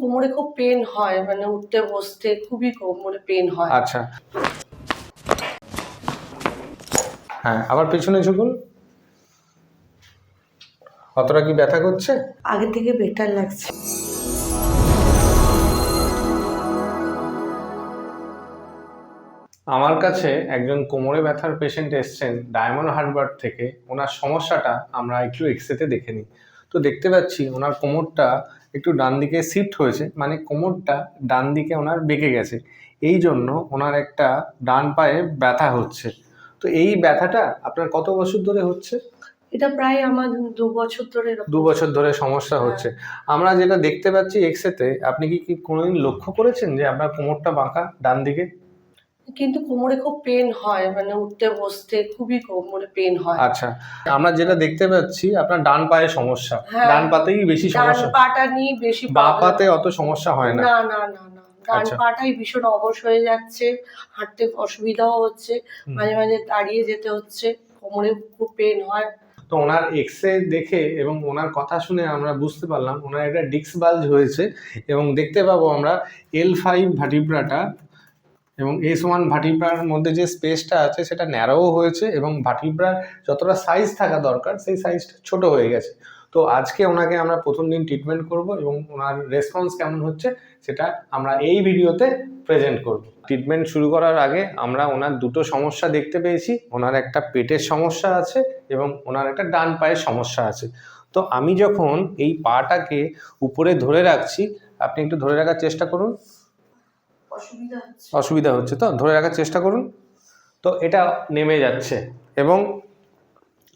কোমরে খুব পেন হয়, মানে উঠতে বসতে খুবই কোমরে পেন হয়। আচ্ছা, হ্যাঁ, আবার পেছনে ঝুঁকুন। কতটা কি ব্যথা করছে? আগে থেকে বেটার লাগছে। আমার কাছে একজন কোমরে ব্যথার পেশেন্ট এসেছেন ডায়মন্ড হারবার থেকে। ওনার সমস্যাটা আমরা একটু এক্সরেতে দেখে নিই। তো দেখতে পাচ্ছি ওনার কোমরটা একটু ডান দিকে শিফট হয়েছে, মানে কোমরটা ডান দিকে ওনার বেঁকে গেছে। এই জন্য ওনার একটা ডান পায়ে ব্যথা হচ্ছে। তো এই ব্যথাটা আপনার কত বছর ধরে হচ্ছে? এটা প্রায় আমার 2 বছর ধরে এরকম। 2 বছর ধরে সমস্যা হচ্ছে। আমরা যেটা দেখতে পাচ্ছি এক্সরেতে, আপনি কি কোনোদিন লক্ষ্য করেছেন যে আপনার কোমরটা বাঁকা ডান দিকে? কিন্তু কোমরে খুব পেন হয়, মানে উঠতে বসতে খুবই কোমরে পেন হয়। আচ্ছা, আমরা যেটা দেখতে পাচ্ছি আপনার ডান পায়ে সমস্যা। হ্যাঁ, ডান পাতেই বেশি ডান সমস্যা। পাটা নিয়ে বেশি বাঁ problem। পাতে অত সমস্যা হয় না। না না না না, ডান আচ্ছা। পাটাই ভীষণ অবশ হয়ে যাচ্ছে, হাঁটতে অসুবিধাও হচ্ছে, মাঝে মাঝে দাঁড়িয়ে যেতে হচ্ছে, কোমরে খুব পেন হয়। তো ওনার এক্সরে দেখে এবং ওনার কথা শুনে আমরা বুঝতে পারলাম ওনার একটা ডিস্ক বাল্জ হয়েছে, এবং দেখতে পাবো আমরা L5 ভার্টিব্রাটা এবং S1 ভার্টিব্রার মধ্যে যে স্পেসটা আছে সেটা ন্যারোও হয়েছে, এবং ভার্টিব্রার যতটা সাইজ থাকা দরকার সেই সাইজটা ছোট হয়ে গেছে। তো আজকে ওনাকে আমরা প্রথম দিন ট্রিটমেন্ট করব, এবং ওনার রেসপন্স কেমন হচ্ছে সেটা আমরা এই ভিডিওতে প্রেজেন্ট করব। ট্রিটমেন্ট শুরু করার আগে আমরা ওনার দুটো সমস্যা দেখতে পেয়েছি। ওনার একটা পেটের সমস্যা আছে এবং ওনার একটা ডান পায়ের সমস্যা আছে। তো আমি যখন এই পাটাকে উপরে ধরে রাখছি, আপনি একটু ধরে রাখার চেষ্টা করুন। অসুবিধা হচ্ছে তো ধরে রাখার চেষ্টা করুন। তো এটা নেমে যাচ্ছে, এবং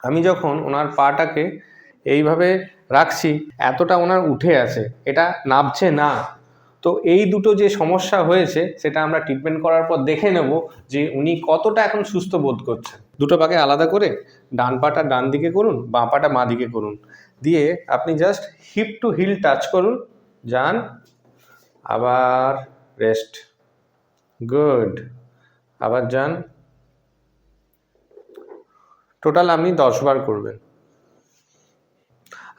আমি যখন ওনার পাটাকে এইভাবে রাখছি এতটা ওনার উঠে আছে, এটা নামছে না। তো এই দুটো যে সমস্যা হয়েছে সেটা আমরা ট্রিটমেন্ট করার পর দেখে নেব যে উনি কতটা এখন সুস্থ বোধ করছেন। দুটো পাকে আলাদা করে ডান পাটা ডান দিকে করুন, বাঁ পাটা বাঁ দিকে করুন, দিয়ে আপনি just hip to heel touch করুন, যান, আবার রেস্ট, গুড, আবার যান। টোটাল আপনি 10 বার করবেন।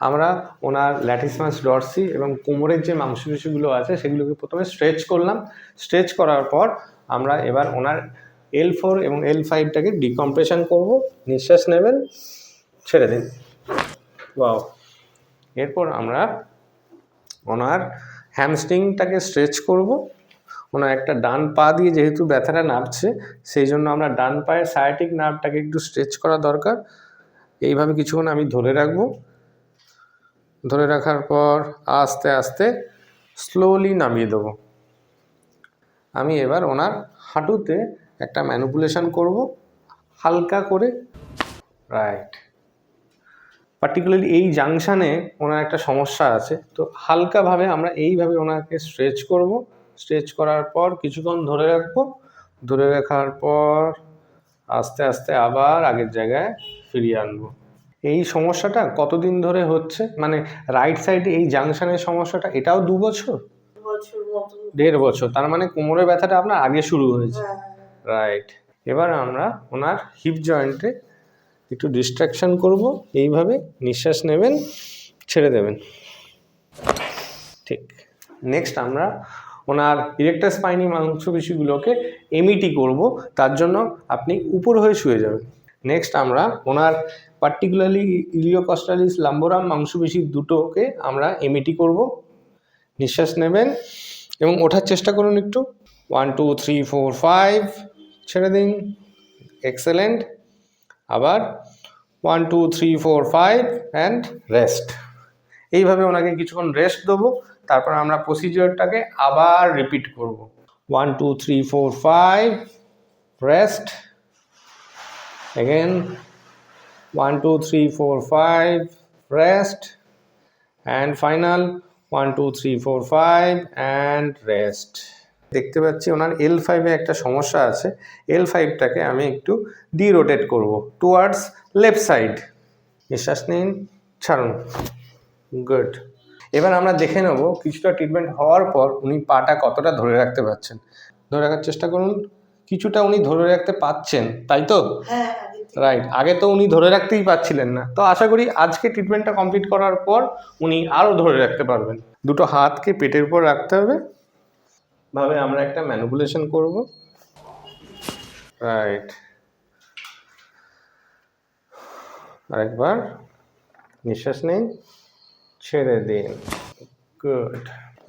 আমরা ওনার ল্যাটিসমাস ডরসি এবং কোমরের যে মাংসপেশিগুলো আছে সেগুলোকে প্রথমে স্ট্রেচ করলাম। স্ট্রেচ করার পর আমরা এবার ওনার L4 এবং L5টাকে ডিকম্প্রেশন করব। নিঃশ্বাস নেবেন, ছেড়ে দিন, ওয়াও। এরপর আমরা ওনার হ্যামস্ট্রিংটাকে স্ট্রেচ করব। ওনার একটা ডান পা দিয়ে যেহেতু ব্যথাটা নামছে, সেই জন্য আমরা ডান পায়ের সায়াটিক নার্ভটাকে একটু স্ট্রেচ করা দরকার। এইভাবে কিছুক্ষণ আমি ধরে রাখবো। ধরে রাখার পর আস্তে আস্তে স্লোলি নামিয়ে দেবো। আমি এবার ওনার হাঁটুতে একটা ম্যানিপুলেশন করব হালকা করে, রাইট। পার্টিকুলারলি এই জাংশানে ওনার একটা সমস্যা আছে, তো হালকাভাবে আমরা এইভাবে ওনাকে স্ট্রেচ করব। স্ট্রেচ করার পর কিছুক্ষণ ধরে রাখবো। ধরে রাখার পর আস্তে আস্তে আবার আগের জায়গায় ফিরিয়ে আনবো। এই সমস্যাটা কতদিন ধরে হচ্ছে, মানে রাইট সাইডে এই জাংশনের সমস্যাটা, এটাও 2 বছর? 1.5 বছর। তার মানে কোমরের ব্যথাটা আপনার আগে শুরু হয়েছে, রাইট। এবার আমরা ওনার হিপ জয়েন্টে একটু ডিস্ট্রাকশন করব। এইভাবে নিঃশ্বাস নেবেন, ছেড়ে দেবেন, ঠিক। নেক্সট আমরা ওনার ইরেক্টার স্পাইনি মাংসপেশিগুলোকে এমইটি করব। তার জন্য আপনি উপর হয়ে শুয়ে যাবেন। নেক্সট আমরা ওনার পার্টিকুলারলি ইলিওকস্টালিস লাম্বোরাম মাংসপেশি দুটোকে আমরা এমইটি করব। নিঃশ্বাস নেবেন এবং ওঠার চেষ্টা করুন একটু। 1 2 3 4 5, ছেড়ে দিন, এক্সেলেন্ট। আবার 1 2 3 4 5 অ্যান্ড রেস্ট। এইভাবে ওনাকে কিছুক্ষণ রেস্ট দেবো। তারপর আমরা প্রসিজিওরটাকে আবার রিপিট করব। 1 2 3 4 5, rest, again 1 2 3 4 5, rest, and final 1 2 3 4 5 and rest. দেখতে পাচ্ছি ওনার L5 এ একটা সমস্যা আছে। L5টাকে আমি একটু রোটেট করব টুয়ার্ডস লেফট সাইড। নিঃশ্বাস নিন, ছাড়ুন, গুড। এবার আমরা দেখে নেব কিছুটা ট্রিটমেন্ট হওয়ার পর উনি পাটা কতটা ধরে রাখতে পারছেন। ধরে রাখার চেষ্টা করুন। কিছুটা উনি ধরে রাখতে পারছেন, তাই তো? হ্যাঁ, আগে রাইট, আগে তো উনি ধরে রাখতেই পারছিলেন না, তো আশা করি আজকে ট্রিটমেন্টটা কমপ্লিট করার পর উনি আরও ধরে রাখতে পারবেন। দুটো হাতকে পেটের উপর রাখতে হবে, ভাবে আমরা একটা ম্যানিপুলেশন করব। রাইট, আরেকবার নিঃশ্বাস নিন, ছেড়ে দিন, গুড।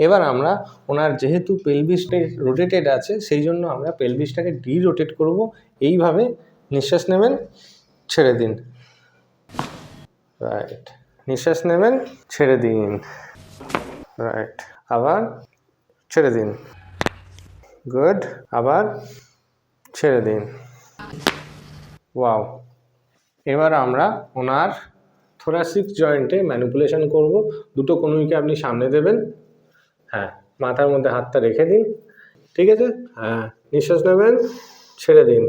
এবার আমরা ওনার যেহেতু পেলভিসটা রোটেটেড আছে সেই জন্য আমরা পেলভিসটাকে রোটেট করব। এইভাবে নিঃশ্বাস নেবেন, ছেড়ে দিন, রাইট, নিঃশ্বাস নেবেন, ছেড়ে দিন, রাইট, আবার ছেড়ে দিন, গুড, আবার ছেড়ে দিন, ওয়াও। এবার আমরা ওনার থোরাসিক জয়েন্টে ম্যানিপুলেশন করব। দুটো কনুইকে আপনি সামনে দেবেন, হ্যাঁ, মাথার মধ্যে হাতটা রেখে দিন, ঠিক আছে, হ্যাঁ, নিঃশ্বাস নেবেন, ছেড়ে দিন,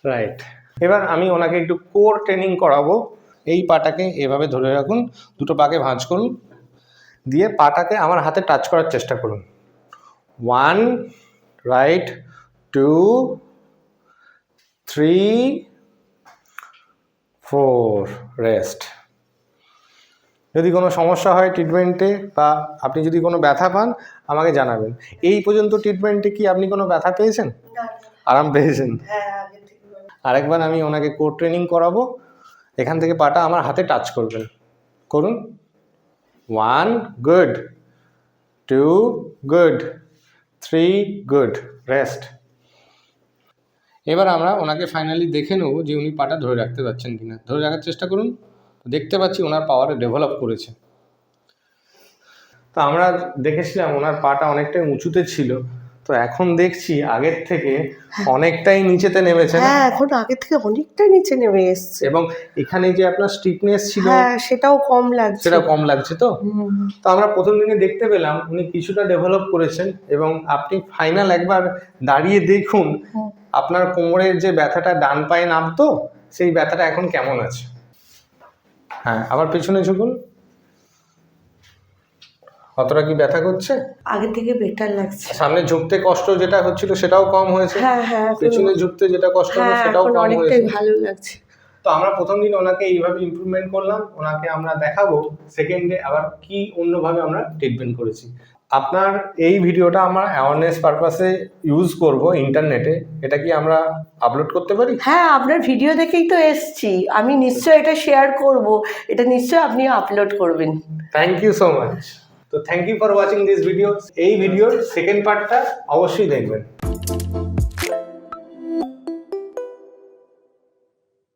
রাইট। এবার আমি ওনাকে একটু কোর ট্রেনিং করাবো। এই পাটাকে এভাবে ধরে রাখুন, দুটো পাকে ভাঁজ করুন, দিয়ে পাটাকে আমার হাতে টাচ করার চেষ্টা করুন। 1, রাইট, 2, 3, 4, রেস্ট। যদি কোনো সমস্যা হয় ট্রিটমেন্টে বা আপনি যদি কোনো ব্যথা পান আমাকে জানাবেন। এই পর্যন্ত ট্রিটমেন্টে কি আপনি কোনো ব্যথা পেয়েছেন? আরাম পেয়েছেন? আরেকবার আমি ওনাকে কোর ট্রেনিং করাবো। এখান থেকে পাটা আমার হাতে টাচ করবেন, করুন। 1, গুড, 2, গুড, 3, গুড, রেস্ট। এবার আমরা ওনাকে ফাইনালি দেখে নেব যে উনি পাটা ধরে রাখতে পারছেন কিনা। ধরে রাখার চেষ্টা করুন, দেখতে পাচ্ছি ওনার পাওয়ারে ডেভেলপ করেছে। তো আমরা দেখেছিলাম ওনার পাটা অনেকটাই উঁচুতে ছিল, তো এখন দেখছি আগের থেকে অনেকটাই নিচেতে নেমেছে। হ্যাঁ, এখন আগের থেকে অনেকটা নিচে নেমে এসছে, এবং এখানে যে আপনার স্টিফনেস ছিল সেটাও কম লাগছে, সেটা কম লাগছে। তো আমরা প্রথম দিনে দেখতে পেলাম উনি কিছুটা ডেভেলপ করেছেন, এবং আপনি ফাইনাল একবার দাঁড়িয়ে দেখুন আপনার কোমরের যে ব্যথাটা ডান পায়ে নামতো সেই ব্যথাটা এখন কেমন আছে। হ্যাঁ, আবার পেছনে ঝুঁকুন, কতটা কি ব্যথা করছে? আগে থেকে বেটার লাগছে। সামনে ঝুঁকতে কষ্ট যেটা হচ্ছিল সেটাও কম হয়েছে, হ্যাঁ, পেছনে ঝুঁকতে যেটা কষ্ট হতো সেটাও কম হয়েছে। অনেকটাই ভালো লাগছে। তো আমরা প্রথম দিন ওনাকে এইভাবে ইমপ্রুভমেন্ট করলাম, ওনাকে আমরা দেখাবো সেকেন্ডে আবার কি অন্যভাবে আমরা ট্রিটমেন্ট করেছি। আপনার এই ভিডিওটা আমরা অ্যাওয়ারনেস পারপাসে ইউজ করব ইন্টারনেটে, এটা কি আমরা আপলোড করতে পারি? হ্যাঁ, আপনার ভিডিও দেখেই তো এসছি, আমি নিশ্চয়ই এটা শেয়ার করব, এটা নিশ্চয়ই আপনি আপলোড করবেন। Thank you so much. তো thank you for watching this video. এই ভিডিওর সেকেন্ড পার্টটা অবশ্যই দেখবেন।